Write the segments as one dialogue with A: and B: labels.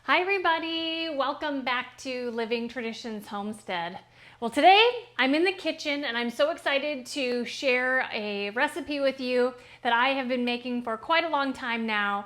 A: Hi everybody, welcome back to Living Traditions Homestead. Well, today I'm in the kitchen and I'm so excited to share a recipe with you that I have been making for quite a long time now.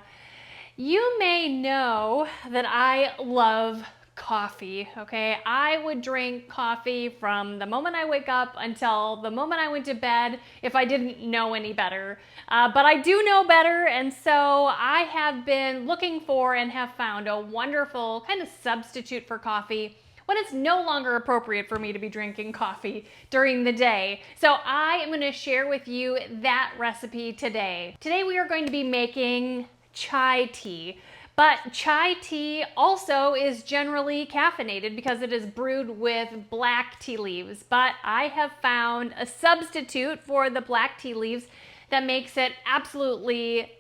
A: You may know that I love coffee, okay? I would drink coffee from the moment I wake up until the moment I went to bed if I didn't know any better. But I do know better, and so I have been looking for and have found a wonderful kind of substitute for coffee when it's no longer appropriate for me to be drinking coffee during the day. So I am going to share with you that recipe today. Today we are going to be making chai tea. But chai tea also is generally caffeinated because it is brewed with black tea leaves. But I have found a substitute for the black tea leaves that makes it absolutely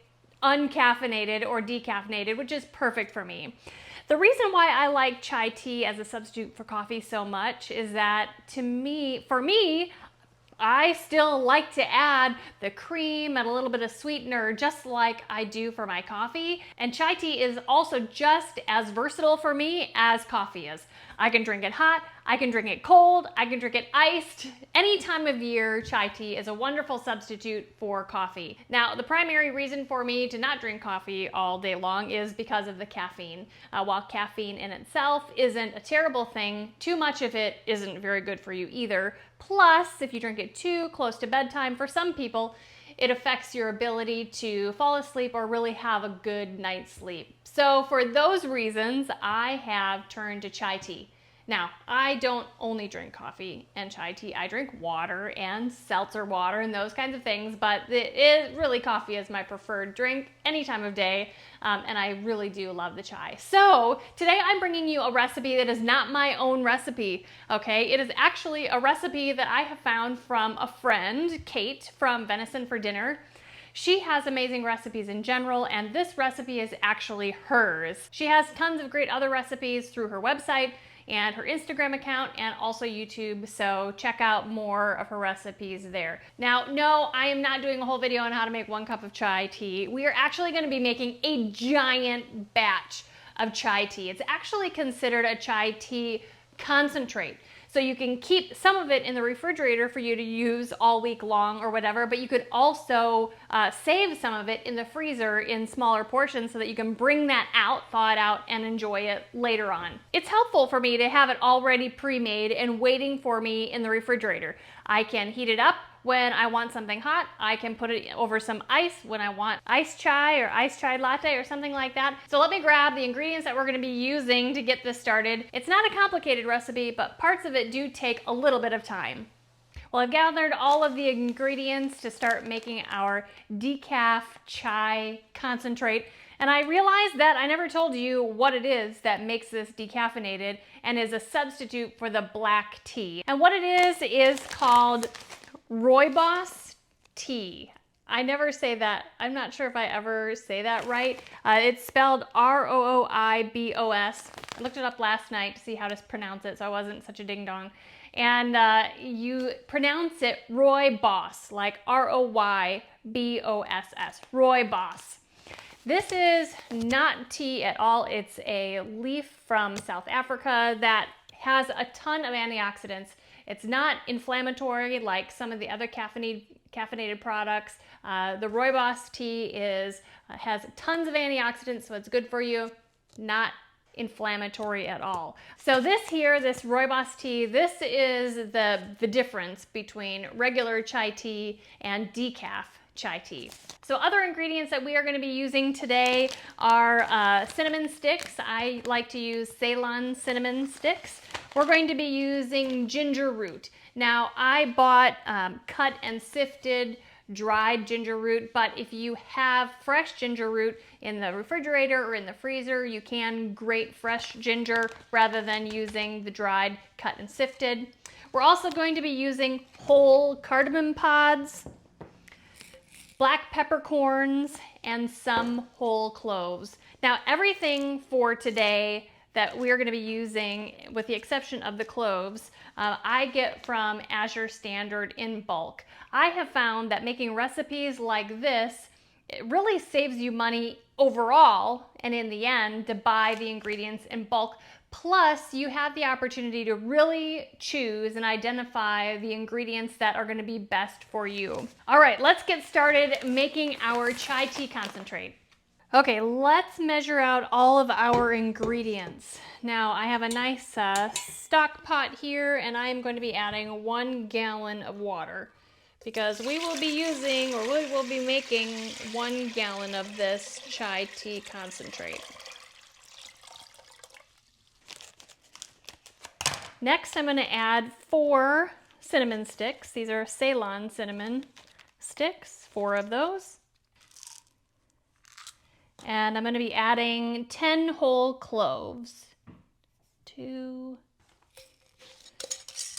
A: uncaffeinated or decaffeinated, which is perfect for me. The reason why I like chai tea as a substitute for coffee so much is that for me, I still like to add the cream and a little bit of sweetener just like I do for my coffee. And chai tea is also just as versatile for me as coffee is. I can drink it hot, I can drink it cold, I can drink it iced. Any time of year, chai tea is a wonderful substitute for coffee. Now, the primary reason for me to not drink coffee all day long is because of the caffeine. While caffeine in itself isn't a terrible thing, too much of it isn't very good for you either. Plus, if you drink it too close to bedtime, for some people, it affects your ability to fall asleep or really have a good night's sleep. So for those reasons, I have turned to chai tea. Now, I don't only drink coffee and chai tea. I drink water and seltzer water and those kinds of things, but really coffee is my preferred drink any time of day, and I really do love the chai. So today I'm bringing you a recipe that is not my own recipe, okay? It is actually a recipe that I have found from a friend, Kate, from Venison for Dinner. She has amazing recipes in general, and this recipe is actually hers. She has tons of great other recipes through her website and her Instagram account and also YouTube, so check out more of her recipes there. Now, no, I am not doing a whole video on how to make 1 cup of chai tea. We are actually going to be making a giant batch of chai tea. It's actually considered a chai tea concentrate. So you can keep some of it in the refrigerator for you to use all week long or whatever, but you could also save some of it in the freezer in smaller portions so that you can bring that out, thaw it out, and enjoy it later on. It's helpful for me to have it already pre-made and waiting for me in the refrigerator. I can heat it up when I want something hot. I can put it over some ice when I want iced chai or iced chai latte or something like that. So let me grab the ingredients that we're going to be using to get this started. It's not a complicated recipe, but parts of it do take a little bit of time. Well, I've gathered all of the ingredients to start making our decaf chai concentrate. And I realized that I never told you what it is that makes this decaffeinated and is a substitute for the black tea. And what it is called Rooibos tea. I never say that. I'm not sure if I ever say that right. It's spelled Rooibos. I looked it up last night to see how to pronounce it, so I wasn't such a ding dong. And you pronounce it Rooibos, like Royboss. Rooibos. This is not tea at all. It's a leaf from South Africa that has a ton of antioxidants. It's not inflammatory like some of the other caffeinated products. The Rooibos tea has tons of antioxidants, so it's good for you, not inflammatory at all. So this Rooibos tea, this is the difference between regular chai tea and decaf chai tea. So other ingredients that we are going to be using today are cinnamon sticks. I like to use Ceylon cinnamon sticks. We're going to be using ginger root. Now, I bought cut and sifted dried ginger root, but if you have fresh ginger root in the refrigerator or in the freezer, you can grate fresh ginger rather than using the dried cut and sifted. We're also going to be using whole cardamom pods, black peppercorns, and some whole cloves. Now, everything for today that we're going to be using, with the exception of the cloves, I get from Azure Standard in bulk. I have found that making recipes like this, it really saves you money overall and in the end to buy the ingredients in bulk. Plus, you have the opportunity to really choose and identify the ingredients that are going to be best for you. All right, let's get started making our chai tea concentrate. Okay, let's measure out all of our ingredients. Now, I have a nice stock pot here, and I am going to be adding 1 gallon of water because we will be using, or we will be making 1 gallon of this chai tea concentrate. Next, I'm going to add 4 cinnamon sticks. These are Ceylon cinnamon sticks, 4 of those. And I'm going to be adding 10 whole cloves. 2.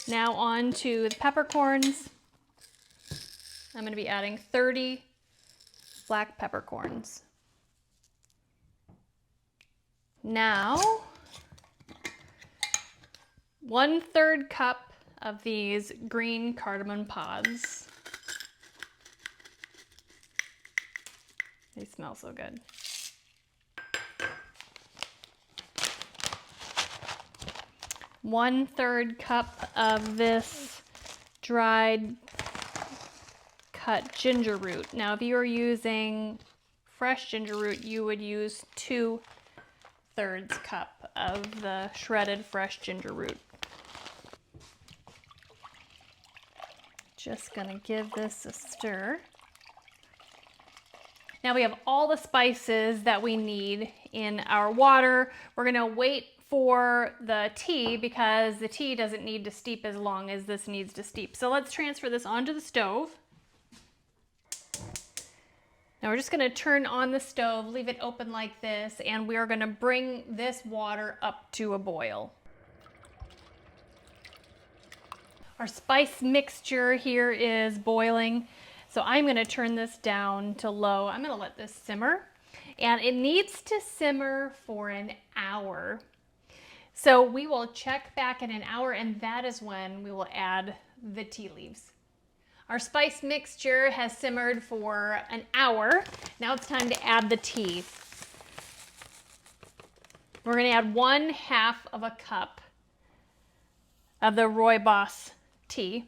A: Now on to the peppercorns. I'm going to be adding 30 black peppercorns. Now, 1/3 cup of these green cardamom pods. They smell so good. 1/3 cup of this dried cut ginger root. Now, if you are using fresh ginger root, you would use 2/3 cup of the shredded fresh ginger root. Just gonna give this a stir. Now we have all the spices that we need in our water. We're gonna wait for the tea because the tea doesn't need to steep as long as this needs to steep. So let's transfer this onto the stove. Now we're just gonna turn on the stove, leave it open like this, and we are gonna bring this water up to a boil. Our spice mixture here is boiling, so I'm going to turn this down to low. I'm going to let this simmer, and it needs to simmer for an hour. So we will check back in an hour, and that is when we will add the tea leaves. Our spice mixture has simmered for an hour. Now it's time to add the tea. We're going to add 1/2 cup of the Rooibos tea.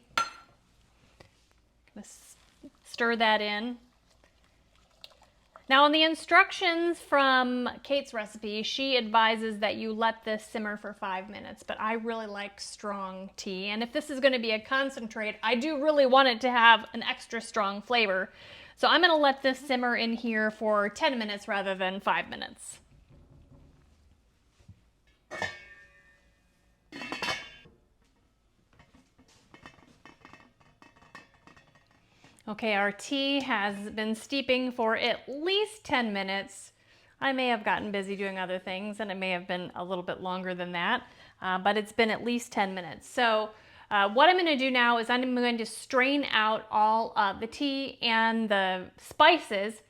A: Gonna stir that in. Now, in the instructions from Kate's recipe, she advises that you let this simmer for 5 minutes, but I really like strong tea, and if this is going to be a concentrate, I do really want it to have an extra strong flavor. So I'm going to let this simmer in here for 10 minutes rather than 5 minutes. Okay, our tea has been steeping for at least 10 minutes. I may have gotten busy doing other things, and it may have been a little bit longer than that, but it's been at least 10 minutes. So what I'm going to do now is I'm going to strain out all of the tea and the spices,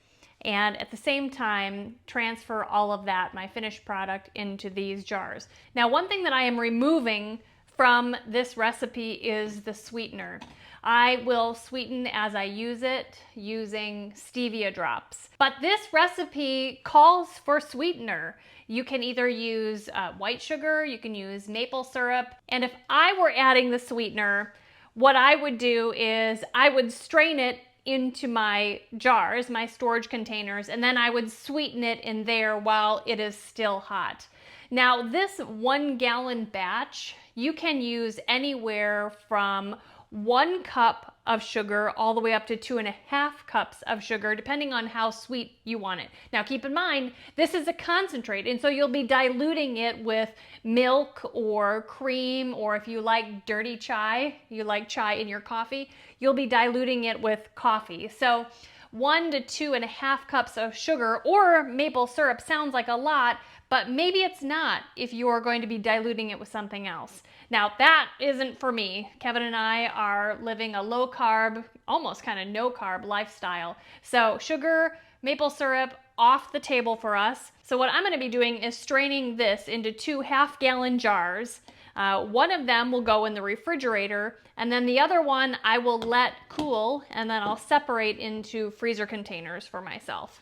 A: and at the same time transfer all of that, my finished product, into these jars. Now, one thing that I am removing from this recipe is the sweetener. I will sweeten as I use it using stevia drops. But this recipe calls for sweetener. You can either use white sugar, you can use maple syrup, and if I were adding the sweetener, what I would do is I would strain it into my jars, my storage containers, and then I would sweeten it in there while it is still hot. Now, this 1 gallon batch, you can use anywhere from 1 cup of sugar all the way up to 2.5 cups of sugar, depending on how sweet you want it. Now, keep in mind, this is a concentrate, and so you'll be diluting it with milk or cream, or if you like dirty chai, you like chai in your coffee, you'll be diluting it with coffee. So 1 to 2.5 cups of sugar or maple syrup sounds like a lot, but maybe it's not if you're going to be diluting it with something else. Now, that isn't for me. Kevin and I are living a low carb, almost kind of no carb lifestyle. So sugar, maple syrup, off the table for us. So what I'm going to be doing is straining this into 2 half-gallon jars. One of them will go in the refrigerator, and then the other one I will let cool, and then I'll separate into freezer containers for myself.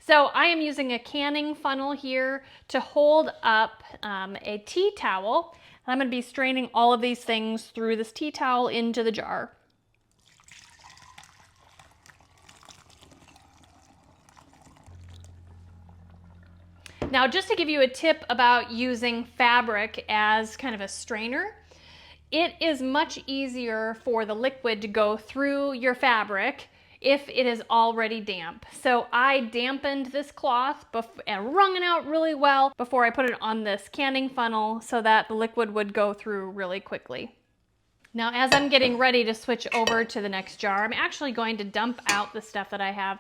A: So I am using a canning funnel here to hold up a tea towel. I'm going to be straining all of these things through this tea towel into the jar. Now, just to give you a tip about using fabric as kind of a strainer, it is much easier for the liquid to go through your fabric if it is already damp. So I dampened this cloth and wrung it out really well before I put it on this canning funnel so that the liquid would go through really quickly. Now, as I'm getting ready to switch over to the next jar, I'm actually going to dump out the stuff that I have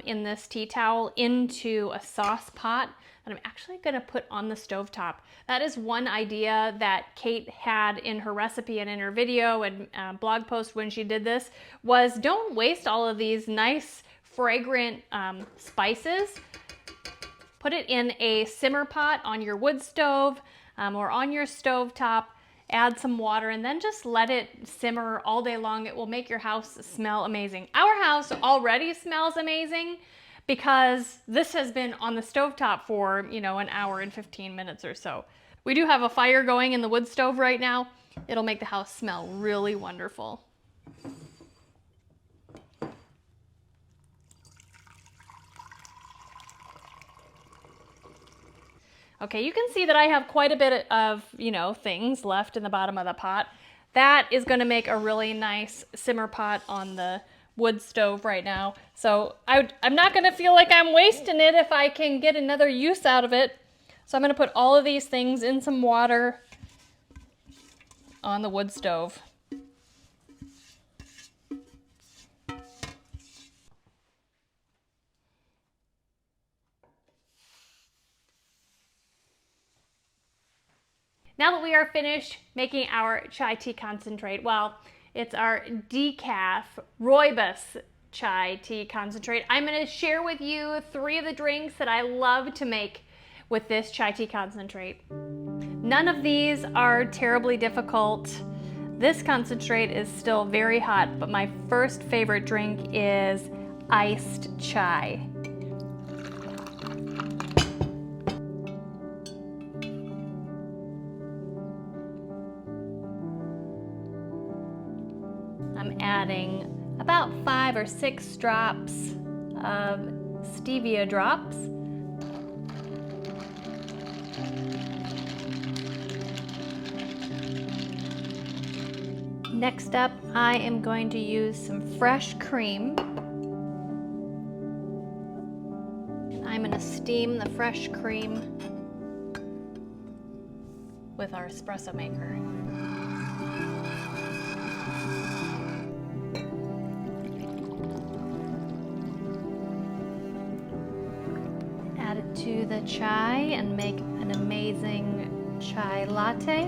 A: in this tea towel into a sauce pot that I'm actually going to put on the stovetop. That is one idea that Kate had in her recipe and in her video and blog post when she did this, was don't waste all of these nice fragrant spices. Put it in a simmer pot on your wood stove or on your stovetop. Add some water and then just let it simmer all day long. It will make your house smell amazing. Our house already smells amazing because this has been on the stovetop for, an hour and 15 minutes or so. We do have a fire going in the wood stove right now. It'll make the house smell really wonderful. Okay, you can see that I have quite a bit of, things left in the bottom of the pot. That is going to make a really nice simmer pot on the wood stove right now. So I'm not going to feel like I'm wasting it if I can get another use out of it. So I'm going to put all of these things in some water on the wood stove. Now that we are finished making our chai tea concentrate, well, it's our decaf Rooibos Chai Tea Concentrate. I'm going to share with you 3 of the drinks that I love to make with this chai tea concentrate. None of these are terribly difficult. This concentrate is still very hot, but my first favorite drink is iced chai. I'm adding about 5 or 6 drops of stevia drops. Next up, I am going to use some fresh cream. And I'm going to steam the fresh cream with our espresso maker. Add it to the chai and make an amazing chai latte.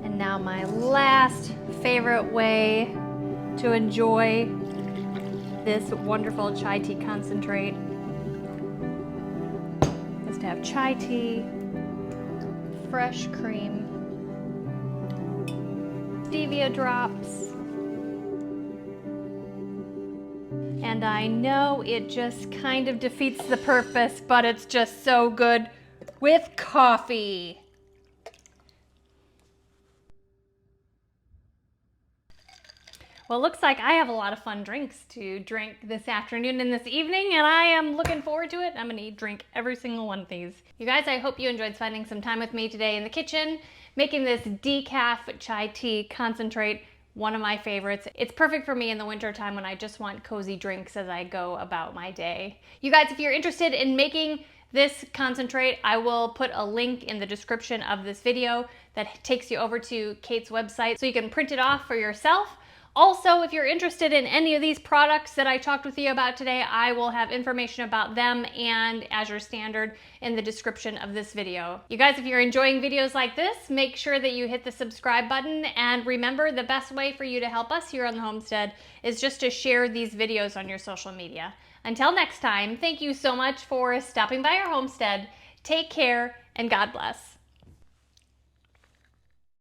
A: And now my last favorite way to enjoy this wonderful chai tea concentrate is to have chai tea, fresh cream, stevia drops, and I know it just kind of defeats the purpose, but it's just so good with coffee. Well, it looks like I have a lot of fun drinks to drink this afternoon and this evening, and I am looking forward to it. I'm gonna drink every single one of these. You guys, I hope you enjoyed spending some time with me today in the kitchen, making this decaf chai tea concentrate, one of my favorites. It's perfect for me in the winter time when I just want cozy drinks as I go about my day. You guys, if you're interested in making this concentrate, I will put a link in the description of this video that takes you over to Kate's website so you can print it off for yourself. Also, if you're interested in any of these products that I talked with you about today, I will have information about them and Azure Standard in the description of this video. You guys, if you're enjoying videos like this, make sure that you hit the subscribe button, and remember, the best way for you to help us here on the homestead is just to share these videos on your social media. Until next time, thank you so much for stopping by our homestead. Take care and God bless.